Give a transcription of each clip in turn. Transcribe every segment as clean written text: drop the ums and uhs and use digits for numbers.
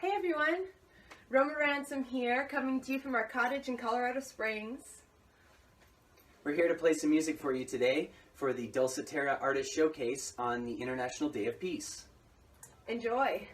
Hey everyone, Roma Ransom here, coming to you from our cottage in Colorado Springs. We're here to play some music for you today for the Dulcetterra Artist Showcase on the International Day of Peace. Enjoy!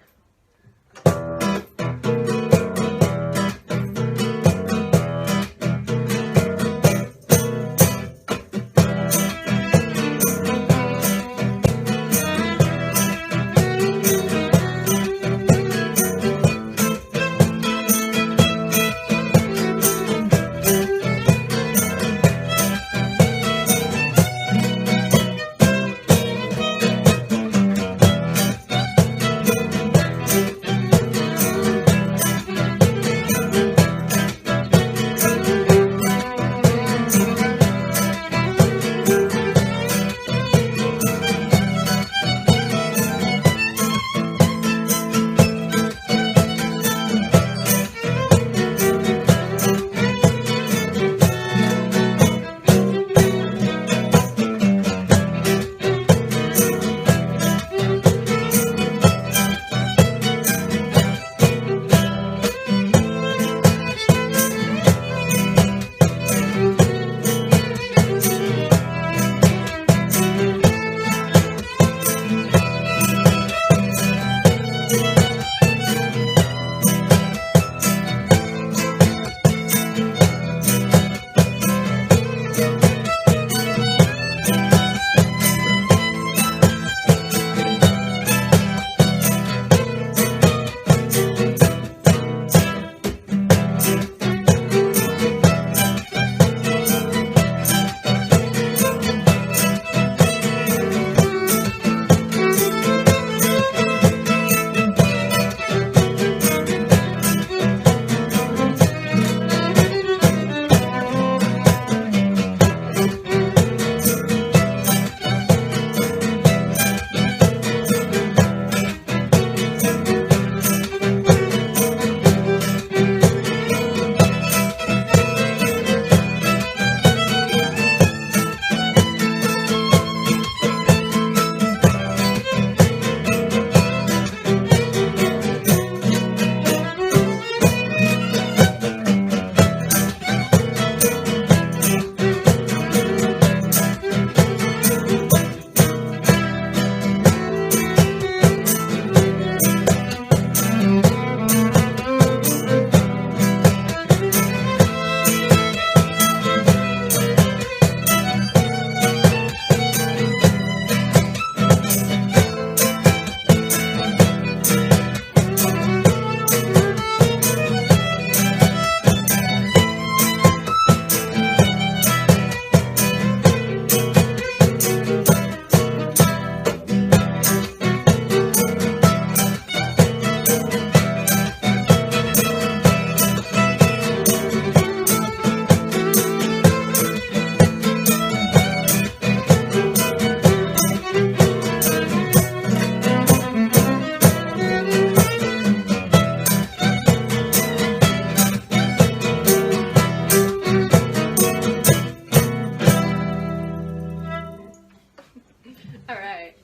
Alright.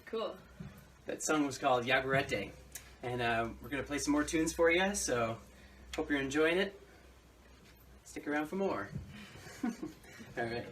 Cool. That song was called Yaguarete, and we're going to play some more tunes for you, so hope you're enjoying it. Stick around for more. Alright.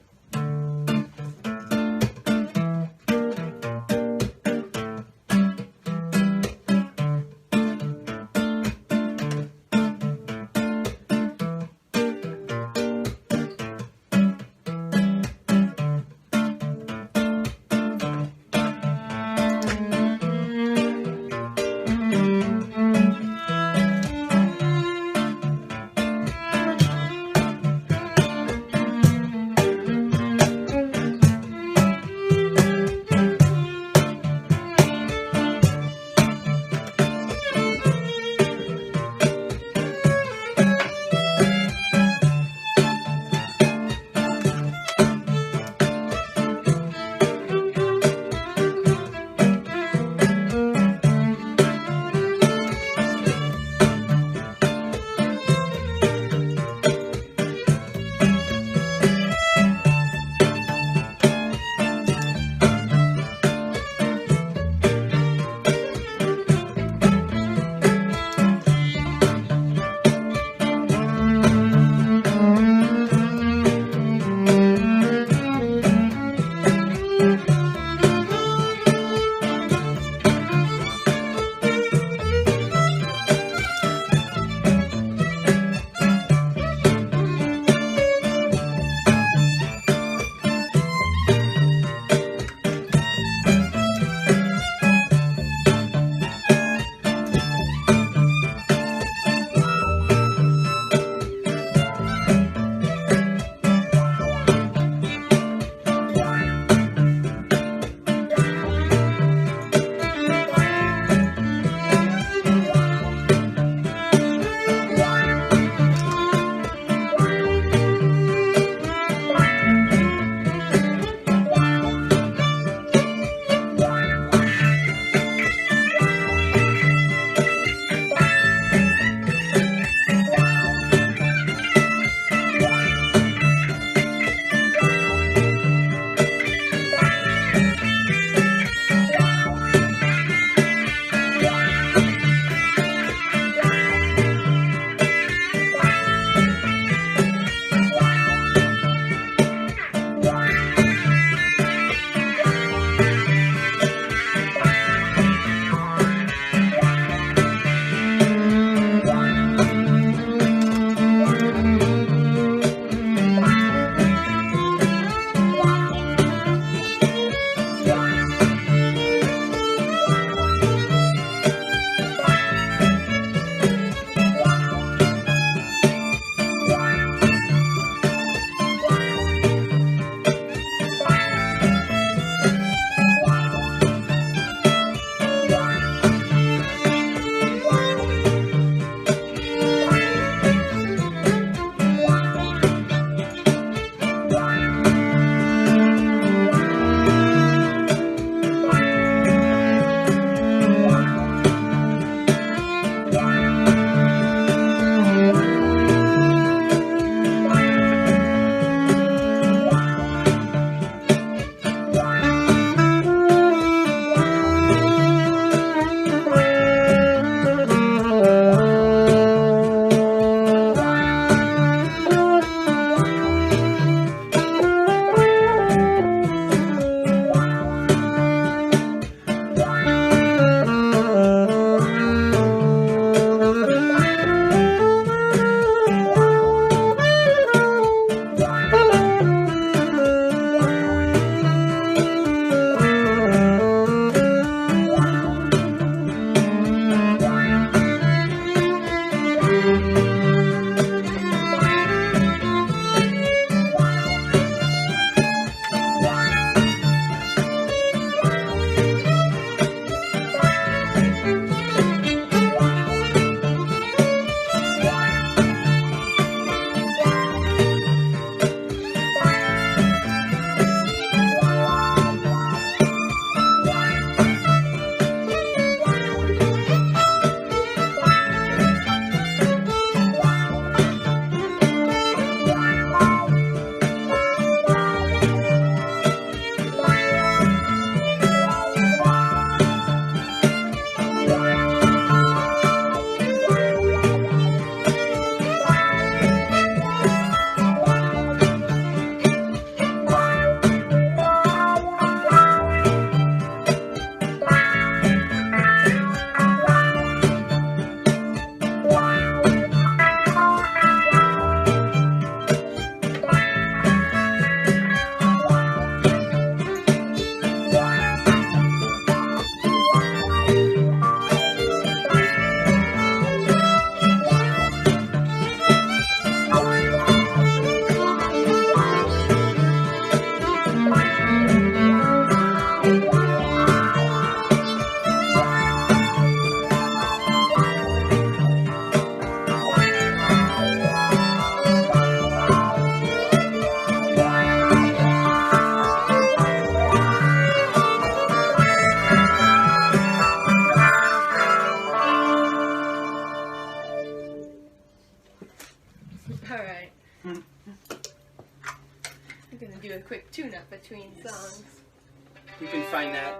You can find that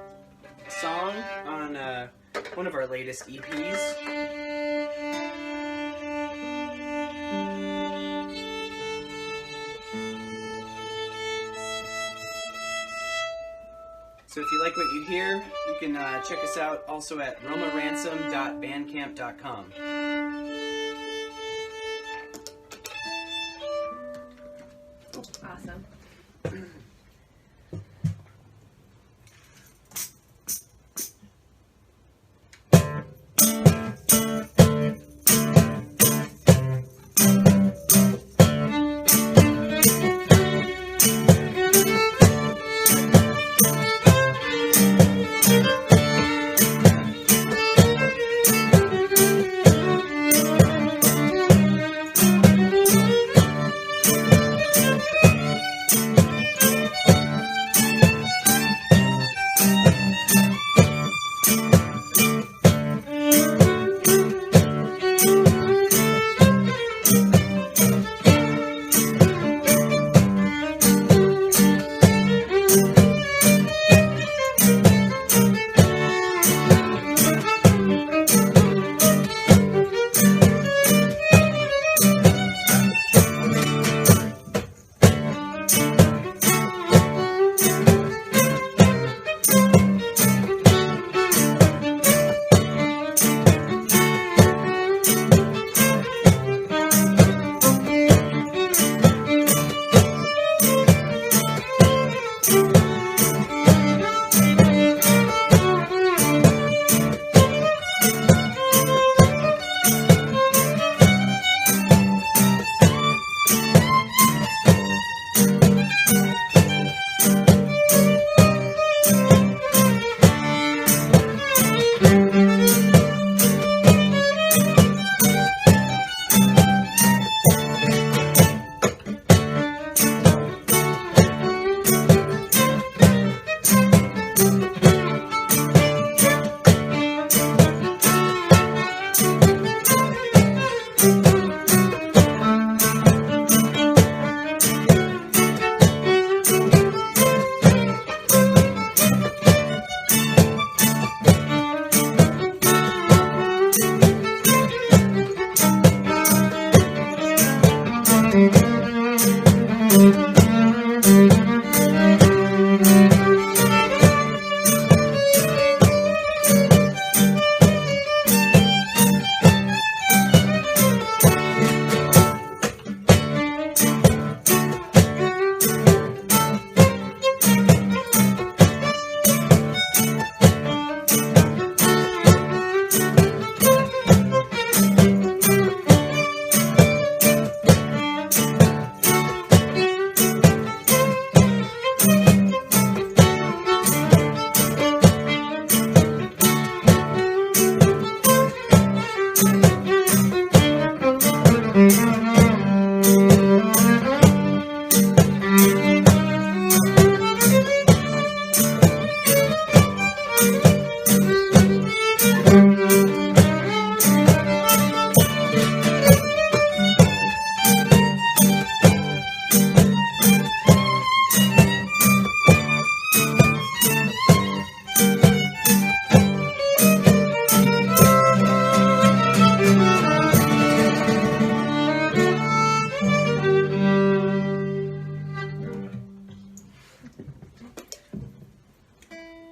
song on one of our latest EPs. So if you like what you hear, you can check us out also at romaransom.bandcamp.com.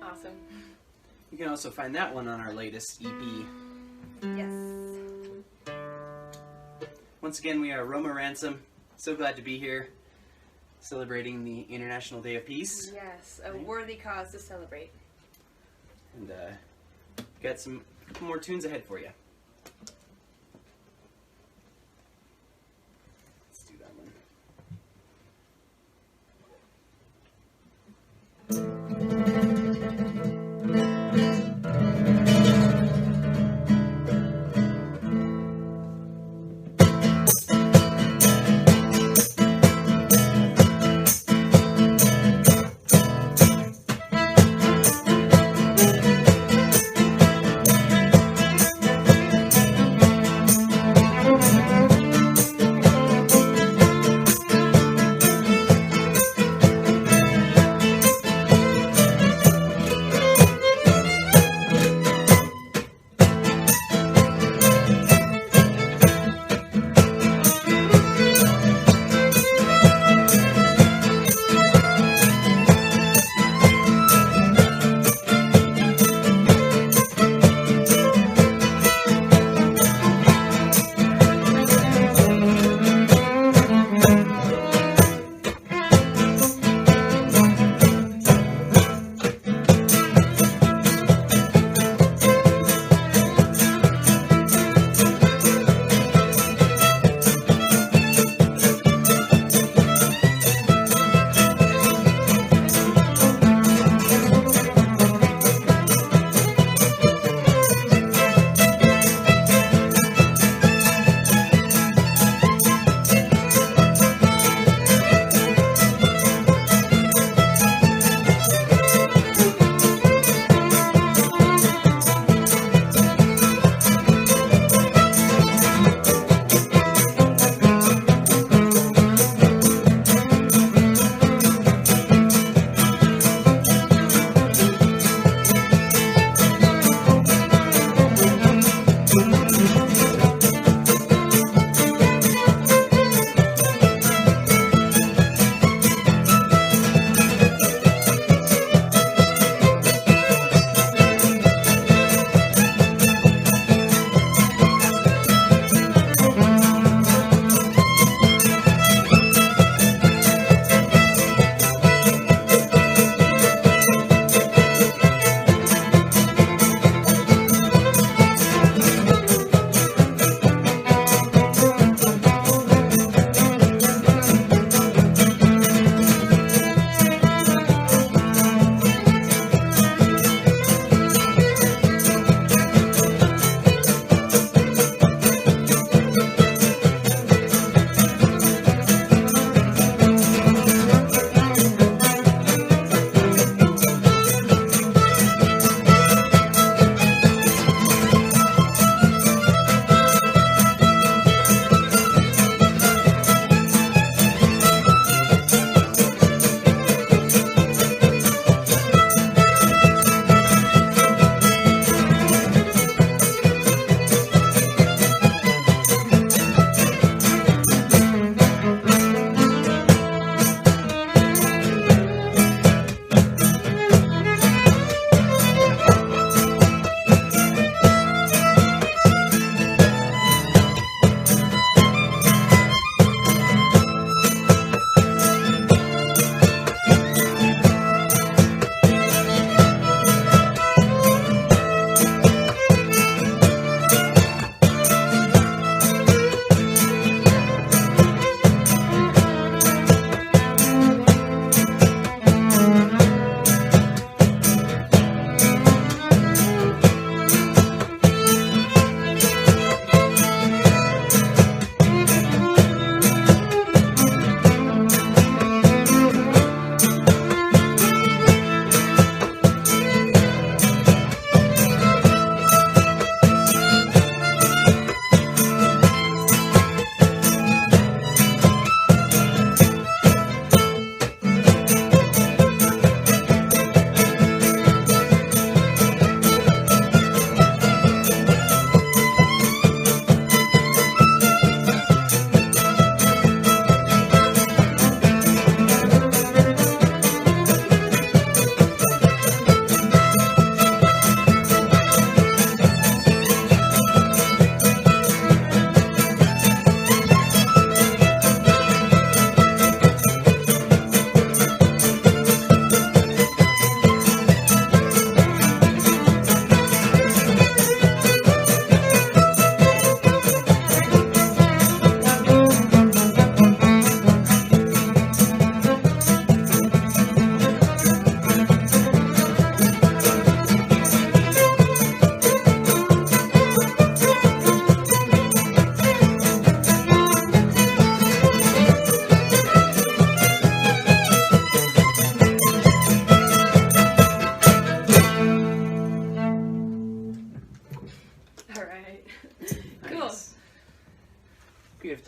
Awesome. You can also find that one on our latest EP. Yes. Once again, we are Roma Ransom. So glad to be here, celebrating the International Day of Peace. Yes, a worthy cause to celebrate. And got some couple more tunes ahead for you. Let's do that one.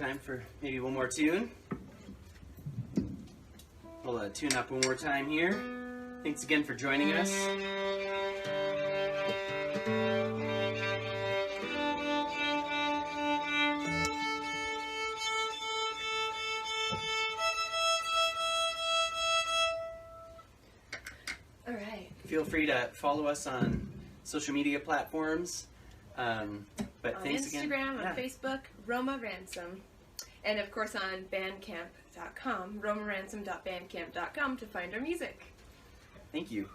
time for maybe one more tune. We'll tune up one more time here. Thanks again for joining us. All right. Feel free to follow us on social media platforms. But On thanks again. Instagram, Yeah. on Facebook, Roma Ransom. And of course on bandcamp.com, romaransom.bandcamp.com to find our music. Thank you.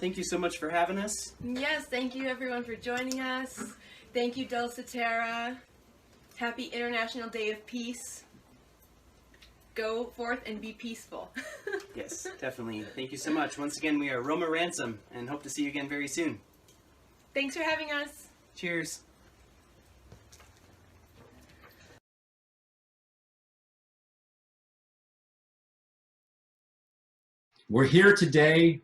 thank you so much for having us. Yes, thank you everyone for joining us. Thank you, Dulcetterra. Happy International Day of Peace. Go forth and be peaceful. Yes, definitely. Thank you so much. Once again, we are Roma Ransom, and hope to see you again very soon. Thanks for having us. Cheers. We're here today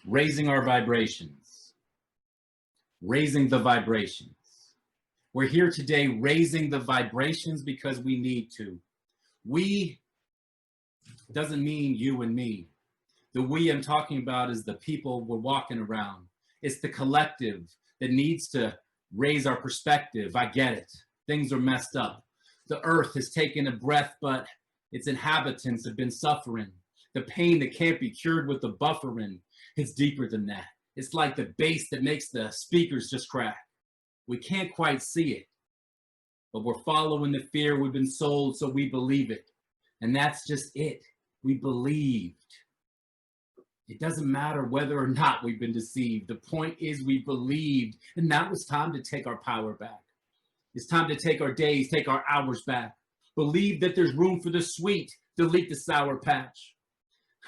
raising our vibrations, raising the vibrations. We're here today raising the vibrations because we need to. We doesn't mean you and me. The we I'm talking about is the people we're walking around. It's the collective that needs to raise our perspective. I get it. Things are messed up. The earth has taken a breath, but its inhabitants have been suffering. The pain that can't be cured with the buffering. It's deeper than that. It's like the bass that makes the speakers just crack. We can't quite see it, but we're following the fear we've been sold, so we believe it. And that's just it. We believed. It doesn't matter whether or not we've been deceived. The point is we believed, and now it's time to take our power back. It's time to take our days, take our hours back. Believe that there's room for the sweet, delete the sour patch.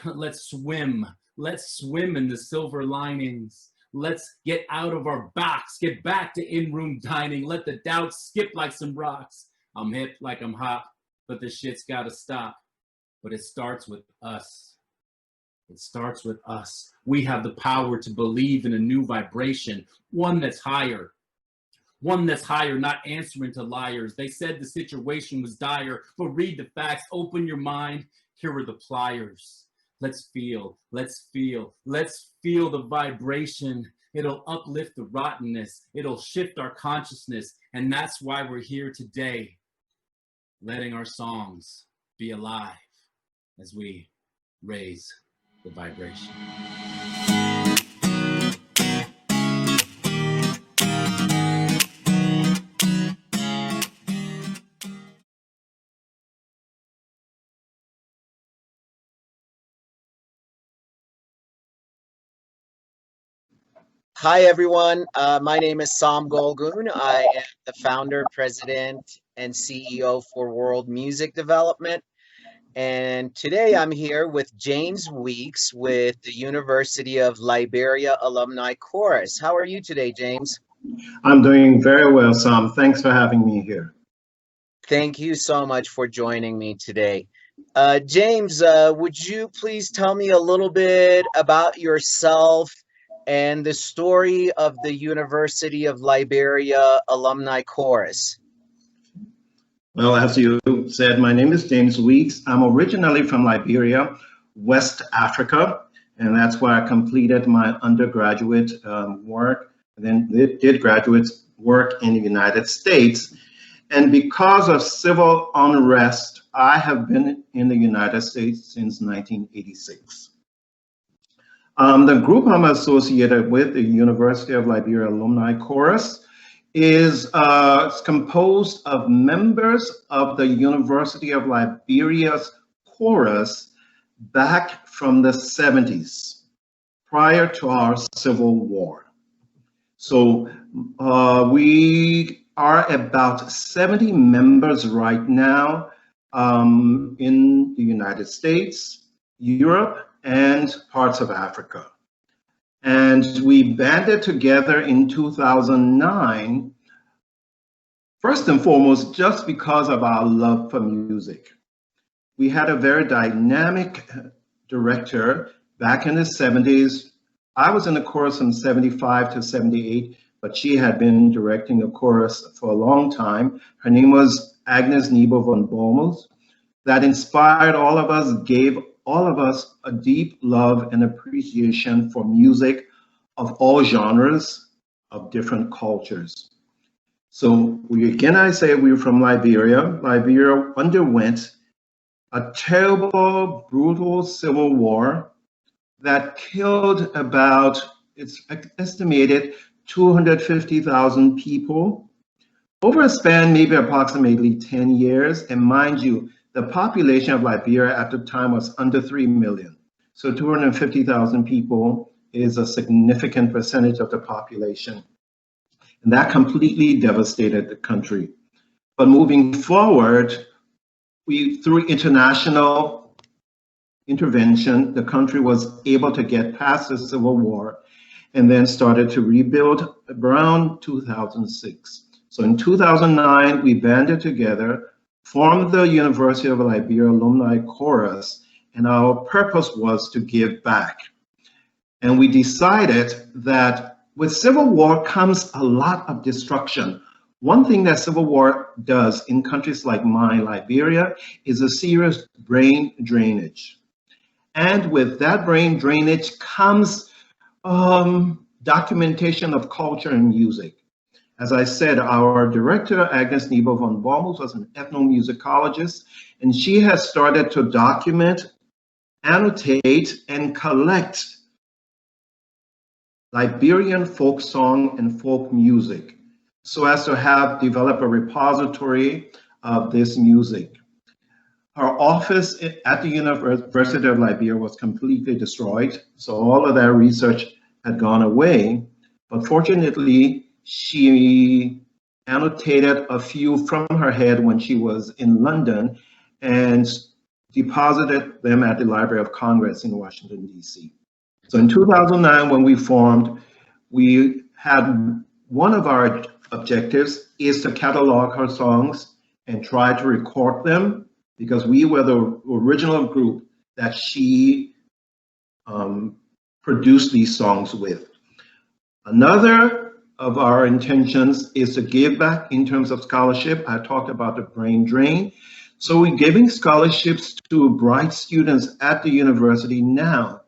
Let's swim. Let's swim in the silver linings. Let's get out of our box, get back to in-room dining. Let the doubts skip like some rocks. I'm hip like I'm hot, but the shit's gotta stop. But it starts with us. It starts with us. We have the power to believe in a new vibration, one that's higher. One that's higher, not answering to liars. They said the situation was dire, but read the facts, open your mind. Here are the pliers. Let's feel, let's feel, let's feel the vibration. It'll uplift the rottenness. It'll shift our consciousness. And that's why we're here today, letting our songs be alive as we raise the vibration. Hi, everyone. My name is Sam Golgun. I am the founder, president, and CEO for World Music Development. And today I'm here with James Weeks with the University of Liberia Alumni Chorus. How are you today, James? I'm doing very well, Sam. Thanks for having me here. Thank you so much for joining me today. James, would you please tell me a little bit about yourself and the story of the University of Liberia Alumni Chorus? Well, as you said, my name is James Weeks. I'm originally from Liberia, West Africa, and that's where I completed my undergraduate work, and then did graduate work in the United States. And because of civil unrest, I have been in the United States since 1986. The group I'm associated with, the University of Liberia Alumni Chorus, is composed of members of the University of Liberia's chorus back from the 70s, prior to our Civil War. So we are about 70 members right now in the United States, Europe, and parts of Africa. And we banded together in 2009, first and foremost, just because of our love for music. We had a very dynamic director back in the 70s. I was in the chorus from 75 to 78, but she had been directing the chorus for a long time. Her name was Agnes Nebo von Bommels. That inspired all of us, gave all of us a deep love and appreciation for music of all genres, of different cultures. So I say we're from Liberia. Liberia underwent a terrible, brutal civil war that killed about, it's estimated, 250,000 people over a span maybe approximately 10 years. And mind you, the population of Liberia at the time was under 3 million. So 250,000 people is a significant percentage of the population. And that completely devastated the country. But moving forward, through international intervention, the country was able to get past the Civil War and then started to rebuild around 2006. So in 2009, we banded together, formed the University of Liberia Alumni Chorus, and our purpose was to give back. And we decided that with Civil War comes a lot of destruction. One thing that Civil War does in countries like mine, Liberia, is a serious brain drainage. And with that brain drainage comes documentation of culture and music. As I said, our director, Agnes Nebo von Bormus, was an ethnomusicologist, and she has started to document, annotate, and collect Liberian folk song and folk music, so as to develop a repository of this music. Her office at the University of Liberia was completely destroyed, so all of that research had gone away. But fortunately, she annotated a few from her head when she was in London and deposited them at the Library of Congress in Washington, D.C. So in 2009, when we formed, we had one of our objectives is to catalog her songs and try to record them, because we were the original group that she produced these songs with. Another of our intentions is to give back in terms of scholarship. I talked about the brain drain. So we're giving scholarships to bright students at the university now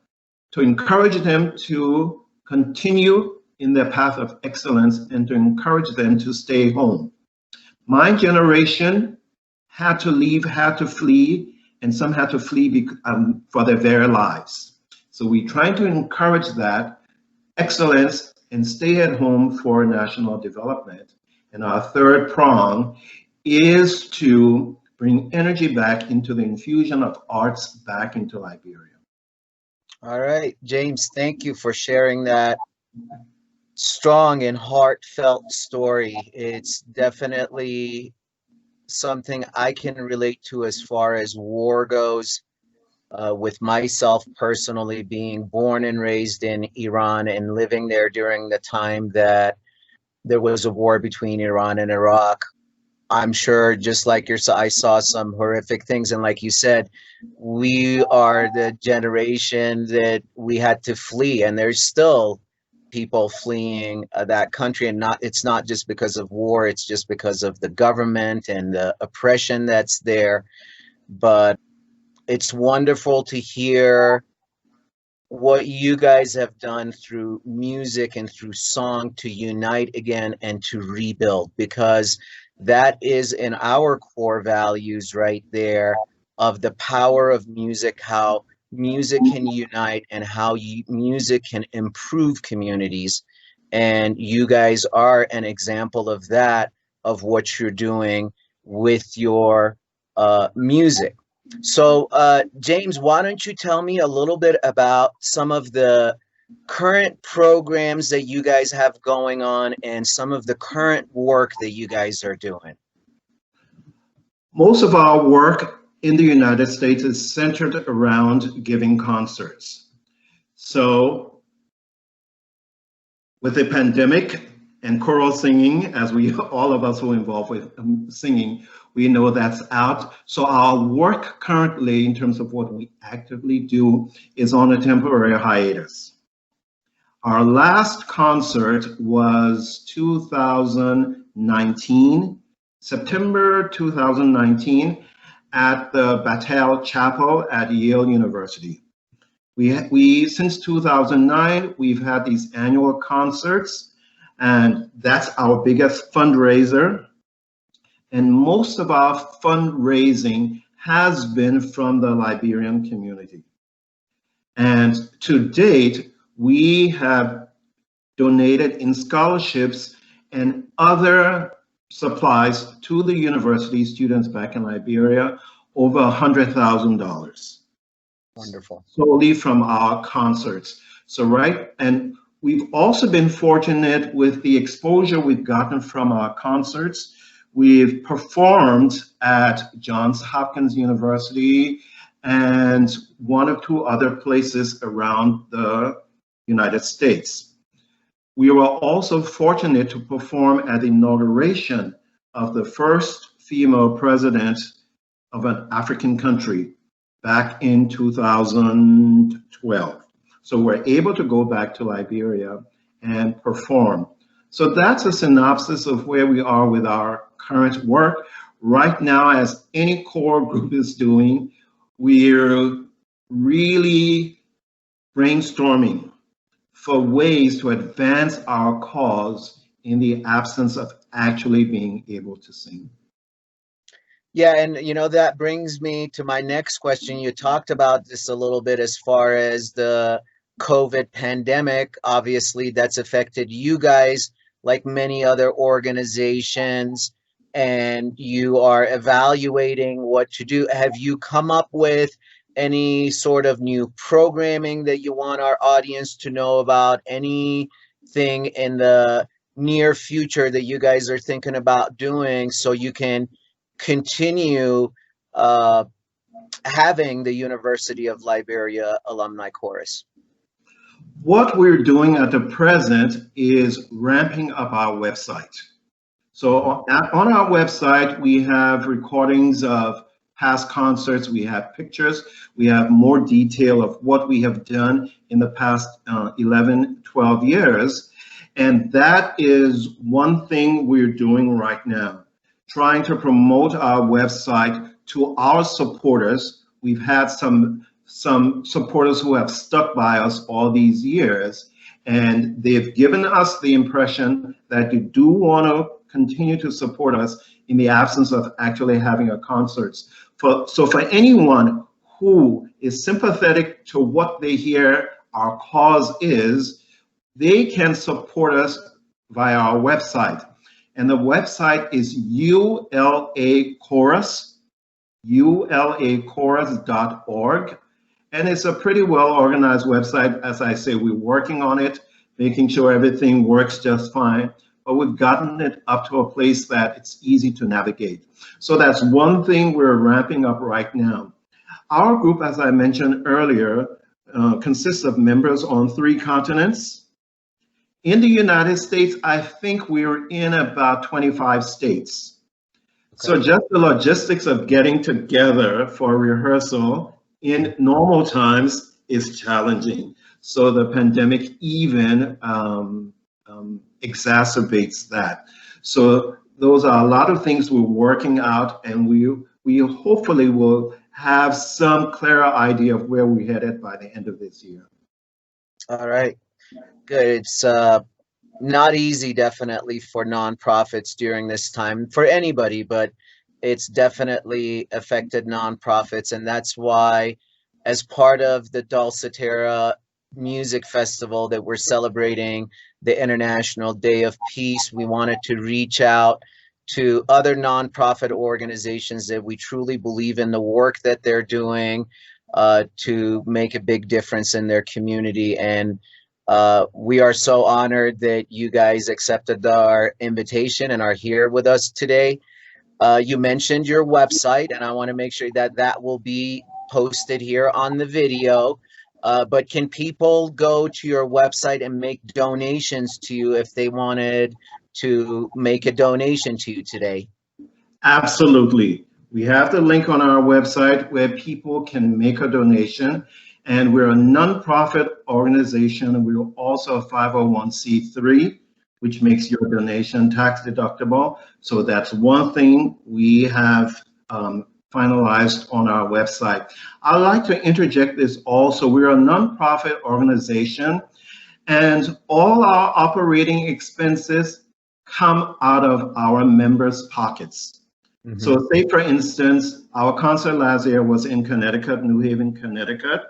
to encourage them to continue in their path of excellence and to encourage them to stay home. My generation had to leave, had to flee, and some had to flee for their very lives. So we try to encourage that excellence and stay at home for national development. And our third prong is to bring energy back into the infusion of arts back into Liberia. All right, James, thank you for sharing that strong and heartfelt story. It's definitely something I can relate to as far as war goes, with myself personally being born and raised in Iran and living there during the time that there was a war between Iran and Iraq. I'm sure, just like yourself, I saw some horrific things. And like you said, we are the generation that we had to flee, and there's still people fleeing that country. And it's not just because of war, it's just because of the government and the oppression that's there. But it's wonderful to hear what you guys have done through music and through song to unite again and to rebuild, because that is in our core values right there, of the power of music, how music can unite and how music can improve communities. And you guys are an example of that, of what you're doing with your music. So James, why don't you tell me a little bit about some of the current programs that you guys have going on and some of the current work that you guys are doing? Most of our work in the United States is centered around giving concerts. So with the pandemic and choral singing, as all of us who are involved with singing, we know that's out. So our work currently, in terms of what we actively do, is on a temporary hiatus. Our last concert was 2019, September 2019, at the Battelle Chapel at Yale University. We since 2009, we've had these annual concerts, and that's our biggest fundraiser. And most of our fundraising has been from the Liberian community. And to date, we have donated in scholarships and other supplies to the university students back in Liberia over $100,000. Wonderful. Solely from our concerts. So, right, and we've also been fortunate with the exposure we've gotten from our concerts. We've performed at Johns Hopkins University and one or two other places around the United States. We were also fortunate to perform at the inauguration of the first female president of an African country back in 2012. So we're able to go back to Liberia and perform. So that's a synopsis of where we are with our current work. Right now, as any core group is doing, we're really brainstorming for ways to advance our cause in the absence of actually being able to sing. Yeah, and that brings me to my next question. You talked about this a little bit as far as the COVID pandemic. Obviously, that's affected you guys like many other organizations, and you are evaluating what to do. Have you come up with any sort of new programming that you want our audience to know about? Anything in the near future that you guys are thinking about doing so you can continue having the University of Liberia Alumni Chorus? What we're doing at the present is ramping up our website. So on our website, we have recordings of past concerts, we have pictures, we have more detail of what we have done in the past 11, 12 years. And that is one thing we're doing right now, trying to promote our website to our supporters. We've had some supporters who have stuck by us all these years, and they've given us the impression that you do want to continue to support us in the absence of actually having a concert. So for anyone who is sympathetic to what they hear our cause is, they can support us via our website. And the website is ulachorus.org. And it's a pretty well organized website. As I say, we're working on it, making sure everything works just fine. But we've gotten it up to a place that it's easy to navigate. So that's one thing we're ramping up right now. Our group, as I mentioned earlier, consists of members on 3 continents. In the United States, I think we're in about 25 states. Okay. So just the logistics of getting together for rehearsal in normal times is challenging. So the pandemic even exacerbates that. So those are a lot of things we're working out, and we hopefully will have some clearer idea of where we're headed by the end of this year. All right, good. It's not easy, definitely, for nonprofits during this time, for anybody, but it's definitely affected nonprofits. And that's why, as part of the Dulcetterra Music Festival that we're celebrating the International Day of Peace, we wanted to reach out to other nonprofit organizations that we truly believe in the work that they're doing to make a big difference in their community. And we are so honored that you guys accepted our invitation and are here with us today. You mentioned your website, and I want to make sure that that will be posted here on the video. But can people go to your website and make donations to you if they wanted to make a donation to you today? Absolutely. We have the link on our website where people can make a donation. And we're a nonprofit organization, and we're also a 501c3, which makes your donation tax deductible. So that's one thing we have finalized on our website. I'd like to interject this also. We're a nonprofit organization, and all our operating expenses come out of our members' pockets. Mm-hmm. So say, for instance, our concert last year was in Connecticut, New Haven, Connecticut.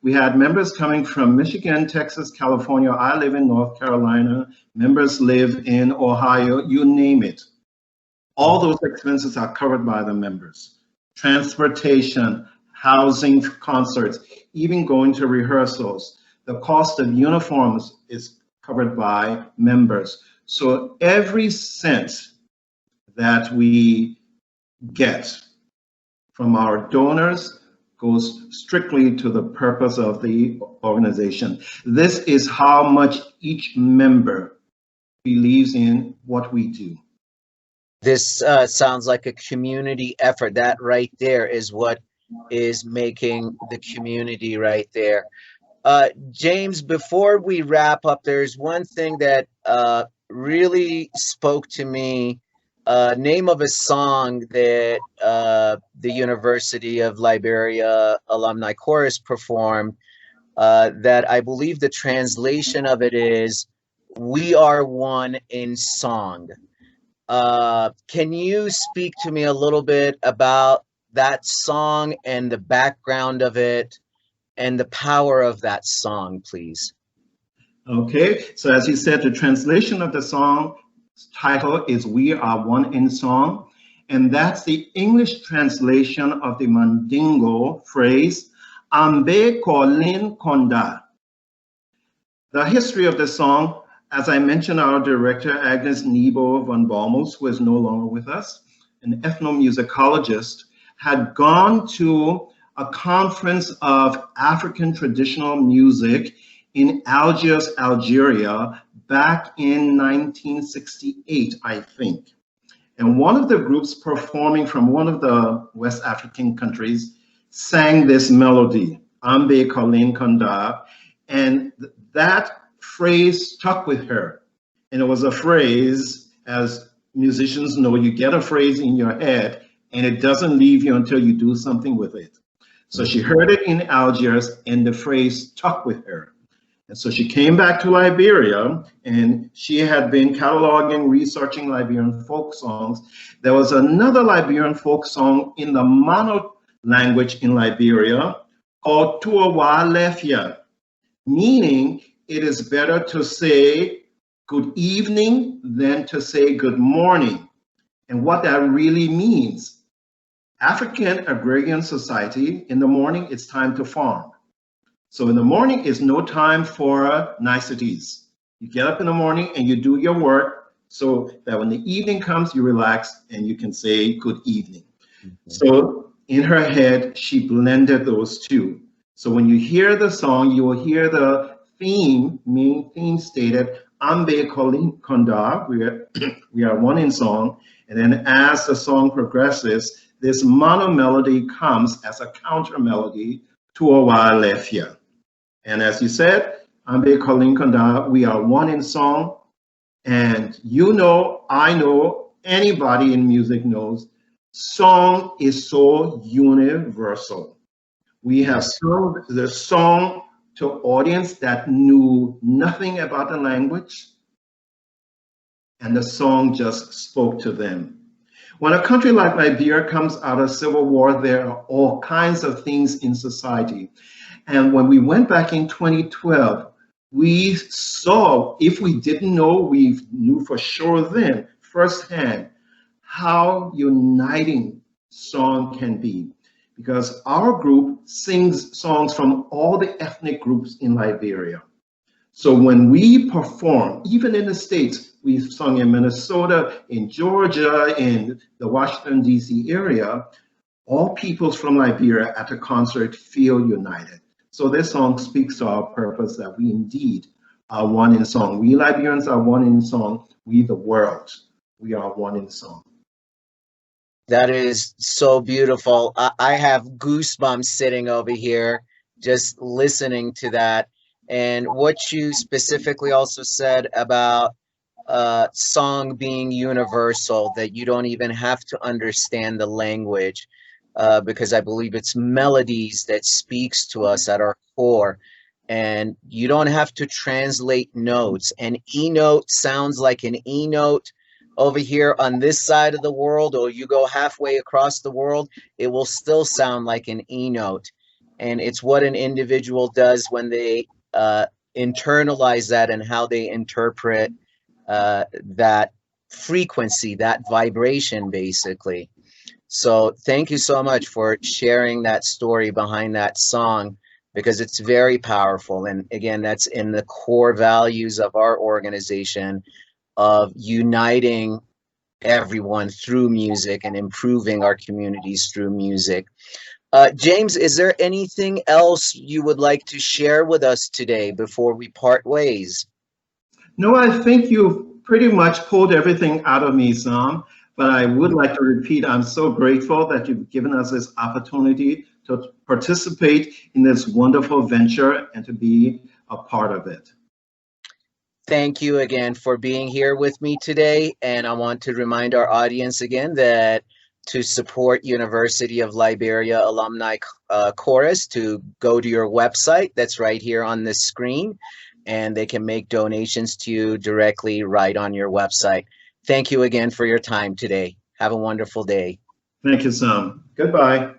We had members coming from Michigan, Texas, California. I live in North Carolina. Members live in Ohio, you name it. All those expenses are covered by the members. Transportation, housing, concerts, even going to rehearsals. The cost of uniforms is covered by members. So every cent that we get from our donors goes strictly to the purpose of the organization. This is how much each member believes in what we do. This sounds like a community effort. That right there is what is making the community right there. James, before we wrap up, there's one thing that really spoke to me. Name of a song that the University of Liberia Alumni Chorus performed, that I believe the translation of it is, "We are one in song." Can you speak to me a little bit about that song and the background of it and the power of that song, please? Okay, so as you said, the translation of the song title is "We Are One in Song," and that's the English translation of the Mandingo phrase, Ambe Kolin Konda. The history of the song, as I mentioned, our director, Agnes Nebo von Balmos, who is no longer with us, an ethnomusicologist, had gone to a conference of African traditional music in Algiers, Algeria, back in 1968, I think. And one of the groups performing from one of the West African countries sang this melody, Ambe Kolin Konda, and that phrase stuck with her. And it was a phrase, as musicians know, you get a phrase in your head and it doesn't leave you until you do something with it. So she heard it in Algiers and the phrase stuck with her. And so she came back to Liberia and she had been cataloging, researching Liberian folk songs. There was another Liberian folk song in the Mano language in Liberia called Tuawa Lefia, meaning it is better to say good evening than to say good morning. And what that really means, African agrarian society, in the morning, it's time to farm. So in the morning is no time for niceties. You get up in the morning and you do your work so that when the evening comes, you relax and you can say good evening. So in her head, she blended those two. So when you hear the song, you will hear the main theme stated, Ambe Kolin Konda, we are one in song. And then as the song progresses, this mono melody comes as a counter melody to Owa Lefia. And as you said, Ambe Kolin Konda, we are one in song. And you know, I know, anybody in music knows, song is so universal. We have sung the song to audience that knew nothing about the language, and the song just spoke to them. When a country like Liberia comes out of civil war, there are all kinds of things in society. And when we went back in 2012, we saw, if we didn't know, we knew for sure then, firsthand, how uniting song can be. Because our group sings songs from all the ethnic groups in Liberia. So when we perform, even in the States, we've sung in Minnesota, in Georgia, in the Washington, D.C. area, all peoples from Liberia at a concert feel united. So this song speaks to our purpose that we indeed are one in song. We Liberians are one in song. We the world, we are one in song. That is so beautiful. I have goosebumps sitting over here just listening to that. And what you specifically also said about song being universal, that you don't even have to understand the language, because I believe it's melodies that speaks to us at our core. And you don't have to translate notes. An E note sounds like an E note over here on this side of the world, or you go halfway across the world, it will still sound like an E note. And it's what an individual does when they internalize that and how they interpret that frequency, that vibration, basically. So thank you so much for sharing that story behind that song. because it's very powerful. And again, that's in the core values of our organization of uniting everyone through music and improving our communities through music. James, is there anything else you would like to share with us today before we part ways? No, I think you've pretty much pulled everything out of me, Sam. But I would like to repeat, I'm so grateful that you've given us this opportunity to participate in this wonderful venture and to be a part of it. Thank you again for being here with me today. And I want to remind our audience again that to support University of Liberia Alumni Chorus, to go to your website that's right here on this screen, and they can make donations to you directly right on your website. Thank you again for your time today. Have a wonderful day. Thank you, Sam. Goodbye.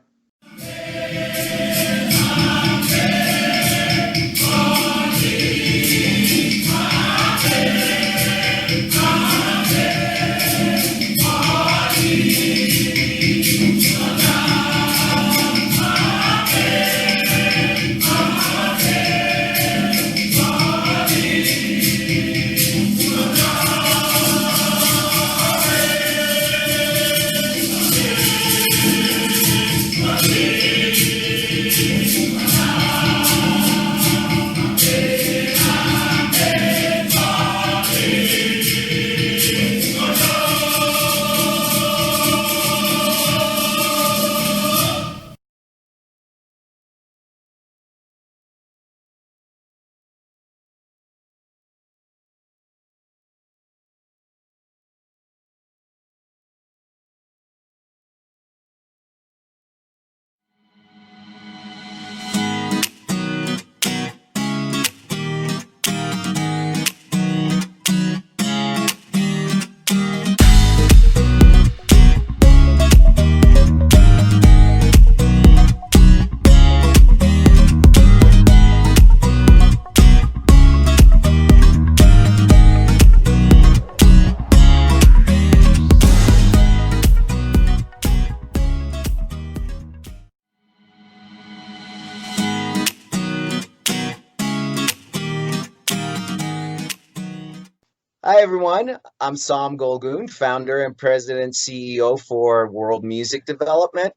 Hi, everyone. I'm Sam Golgoon, founder and president CEO for World Music Development.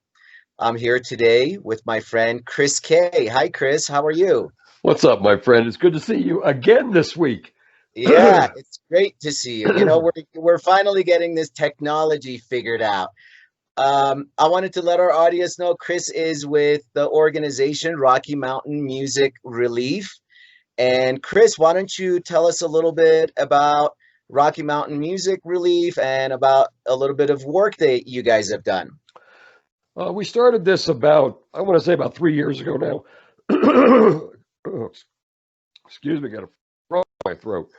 I'm here today with my friend Chris Kay. Hi, Chris. How are you? What's up, my friend? It's good to see you again this week. Yeah, it's great to see you. You know, we're finally getting this technology figured out. I wanted to let our audience know Chris is with the organization Rocky Mountain Music Relief. And Chris, why don't you tell us a little bit about Rocky Mountain Music Relief and about a little bit of work that you guys have done? We started this I want to say about 3 years ago now. Excuse me, got a frog in my throat.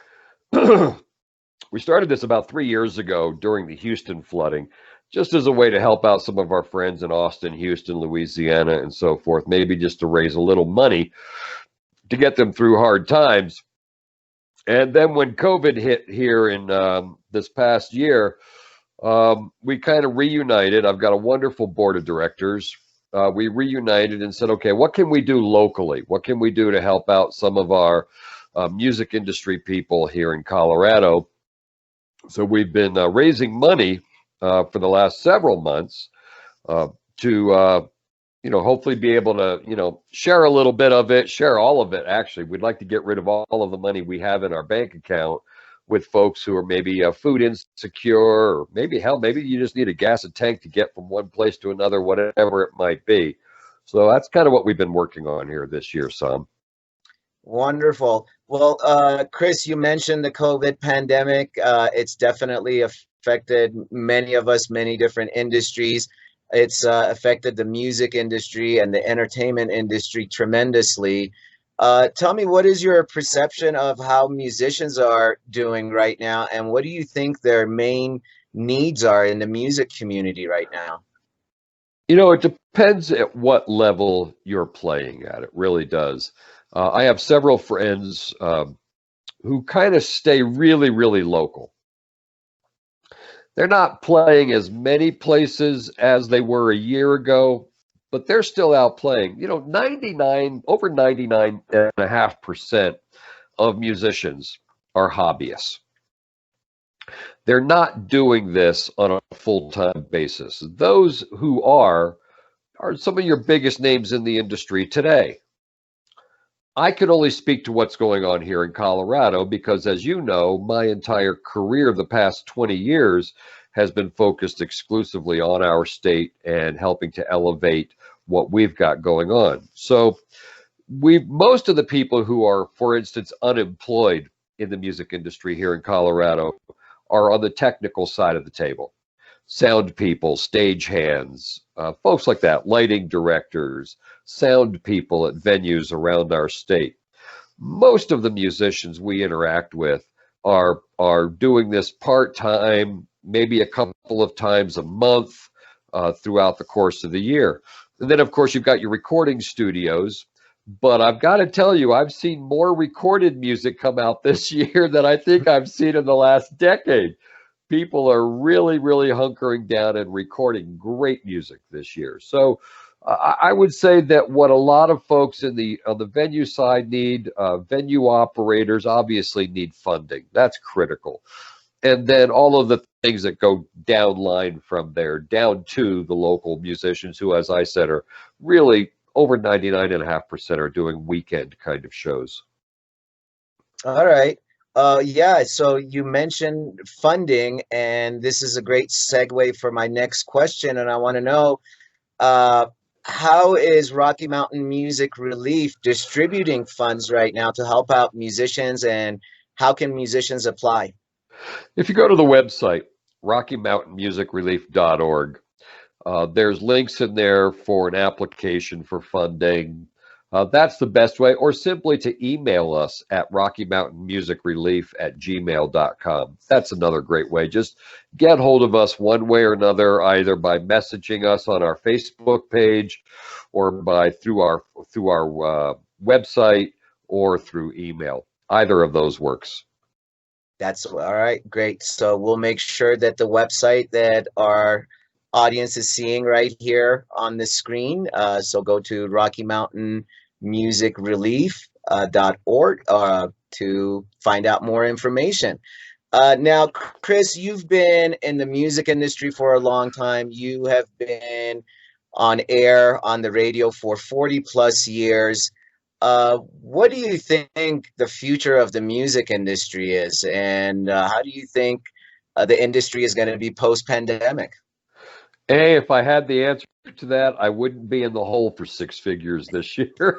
We started this about 3 years ago during the Houston flooding, just as a way to help out some of our friends in Austin, Houston, Louisiana, and so forth, maybe just to raise a little money to get them through hard times. And then when COVID hit here in this past year, we kind of reunited. I've got a wonderful board of directors. We reunited and said, okay, what can we do locally? What can we do to help out some of our music industry people here in Colorado? So we've been raising money for the last several months to hopefully be able to, share a little bit of it, share all of it. Actually, we'd like to get rid of all of the money we have in our bank account with folks who are maybe food insecure, or maybe you just need a gas tank to get from one place to another, whatever it might be. So that's kind of what we've been working on here this year, Sam. Wonderful. Well, Chris, you mentioned the COVID pandemic. It's definitely affected many of us, many different industries. It's affected the music industry and the entertainment industry tremendously. Tell me, what is your perception of how musicians are doing right now, and what do you think their main needs are in the music community right now? It depends at what level you're playing at. It really does. I have several friends who kind of stay really, really local. They're not playing as many places as they were a year ago, but they're still out playing. You know, over 99.5% of musicians are hobbyists. They're not doing this on a full-time basis. Those who are some of your biggest names in the industry today. I can only speak to what's going on here in Colorado because, as you know, my entire career the past 20 years has been focused exclusively on our state and helping to elevate what we've got going on. So most of the people who are, for instance, unemployed in the music industry here in Colorado are on the technical side of the table. Sound people, stage hands, folks like that, lighting directors, sound people at venues around our state. Most of the musicians we interact with are doing this part-time, maybe a couple of times a month throughout the course of the year. And then, of course, you've got your recording studios. But I've got to tell you, I've seen more recorded music come out this year than I think I've seen in the last decade. People are really, really hunkering down and recording great music this year. So I would say that what a lot of folks on the venue side need, venue operators obviously need funding. That's critical. And then all of the things that go downline from there, down to the local musicians who, as I said, are really over 99.5% are doing weekend kind of shows. All right. Yeah, so you mentioned funding, and this is a great segue for my next question. And I want to know, how is Rocky Mountain Music Relief distributing funds right now to help out musicians, and how can musicians apply? If you go to the website, RockyMountainMusicRelief.org, there's links in there for an application for funding. That's the best way, or simply to email us at RockyMountainMusicRelief@gmail.com. That's another great way. Just get hold of us one way or another, either by messaging us on our Facebook page, or through our website, or through email. Either of those works. That's all right. Great. So we'll make sure that the website that our audience is seeing right here on the screen. So go to RockyMountainMusicRelief.org to find out more information. Now, Chris, you've been in the music industry for a long time. You have been on air on the radio for 40 plus years. What do you think the future of the music industry is, and how do you think the industry is going to be post-pandemic? Hey, if I had the answer to that, I wouldn't be in the hole for 6 figures this year.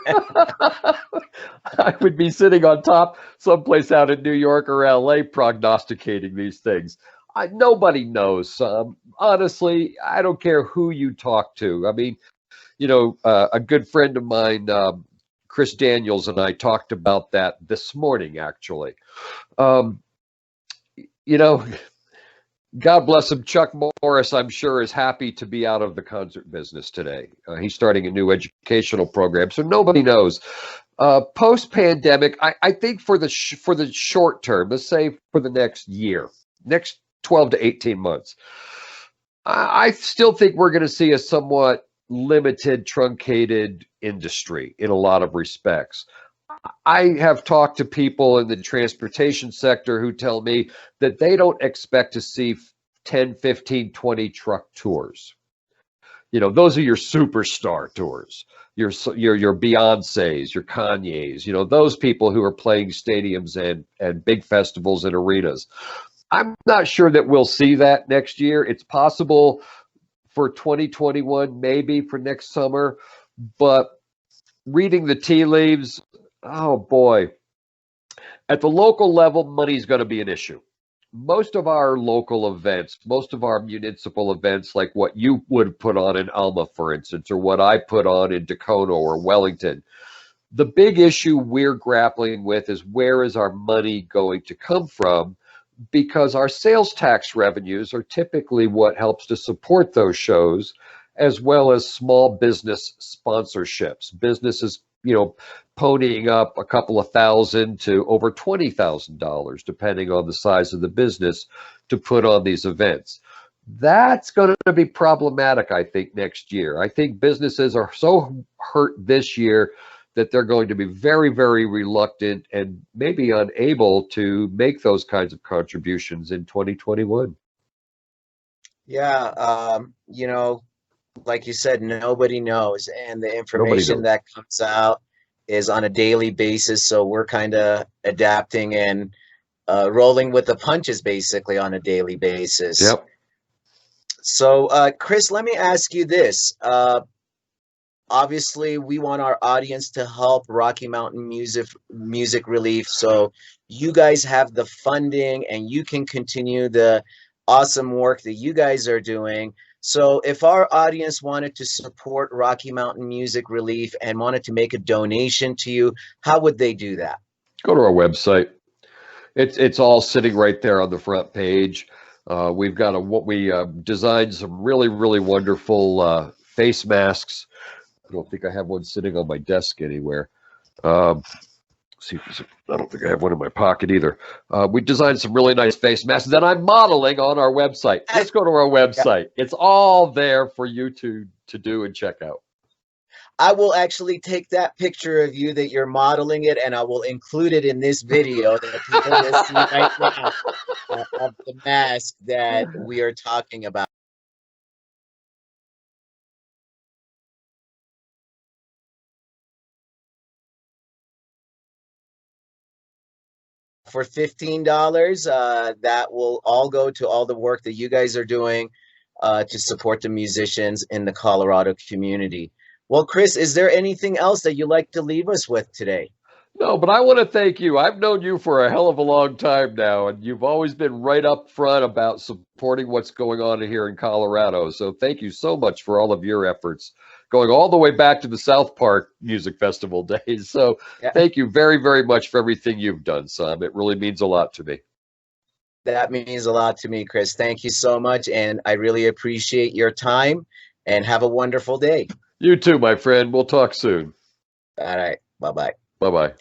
I would be sitting on top someplace out in New York or LA prognosticating these things. Nobody knows. Honestly, I don't care who you talk to. I mean, you know, a good friend of mine, Chris Daniels, and I talked about that this morning, actually. You know, God bless him, Chuck Morris, I'm sure, is happy to be out of the concert business today. He's starting a new educational program, so nobody knows. Post-pandemic, I think for the short term, let's say for the next year, next 12 to 18 months, I still think we're going to see a somewhat limited, truncated industry in a lot of respects. I have talked to people in the transportation sector who tell me that they don't expect to see 10, 15, 20 truck tours. You know, those are your superstar tours, your Beyoncés, your Kanyes, you know, those people who are playing stadiums and big festivals and arenas. I'm not sure that we'll see that next year. It's possible for 2021, maybe for next summer, but reading the tea leaves, oh boy. At the local level, money's going to be an issue. Most of our local events, most of our municipal events, like what you would put on in Alma, for instance, or what I put on in Dacono or Wellington, the big issue we're grappling with is, where is our money going to come from? Because our sales tax revenues are typically what helps to support those shows, as well as small business sponsorships. Businesses, you know, ponying up a couple of $1,000 to over $20,000, depending on the size of the business, to put on these events. That's going to be problematic, I think, next year. I think businesses are so hurt this year that they're going to be very, very reluctant and maybe unable to make those kinds of contributions in 2021. Yeah, you know, like you said, nobody knows, and the Nobody information knows. that comes out is on a daily basis. So we're kind of adapting and rolling with the punches basically on a daily basis. Yep. So, Chris, let me ask you this. Obviously, we want our audience to help Rocky Mountain Music Relief. So you guys have the funding and you can continue the awesome work that you guys are doing. So if our audience wanted to support Rocky Mountain Music Relief and wanted to make a donation to you, how would they do that? Go to our website. It's all sitting right there on the front page. We've got we designed some really, really wonderful face masks. I don't think I have one sitting on my desk anywhere. See, I don't think I have one in my pocket either. We designed some really nice face masks that I'm modeling on our website. Let's go to our website. It's all there for you to do and check out. I will actually take that picture of you that you're modeling it, and I will include it in this video that people will see right now of the mask that we are talking about. For $15, that will all go to all the work that you guys are doing to support the musicians in the Colorado community. Well, Chris, is there anything else that you'd like to leave us with today? No, but I want to thank you. I've known you for a hell of a long time now, and you've always been right up front about supporting what's going on here in Colorado. So thank you so much for all of your efforts, going all the way back to the South Park Music Festival days. So Yeah, thank you very, very much for everything you've done, Sam. It really means a lot to me. that means a lot to me, Chris. Thank you so much, and I really appreciate your time, and have a wonderful day. You too, my friend. We'll talk soon. All right, bye-bye. Bye-bye.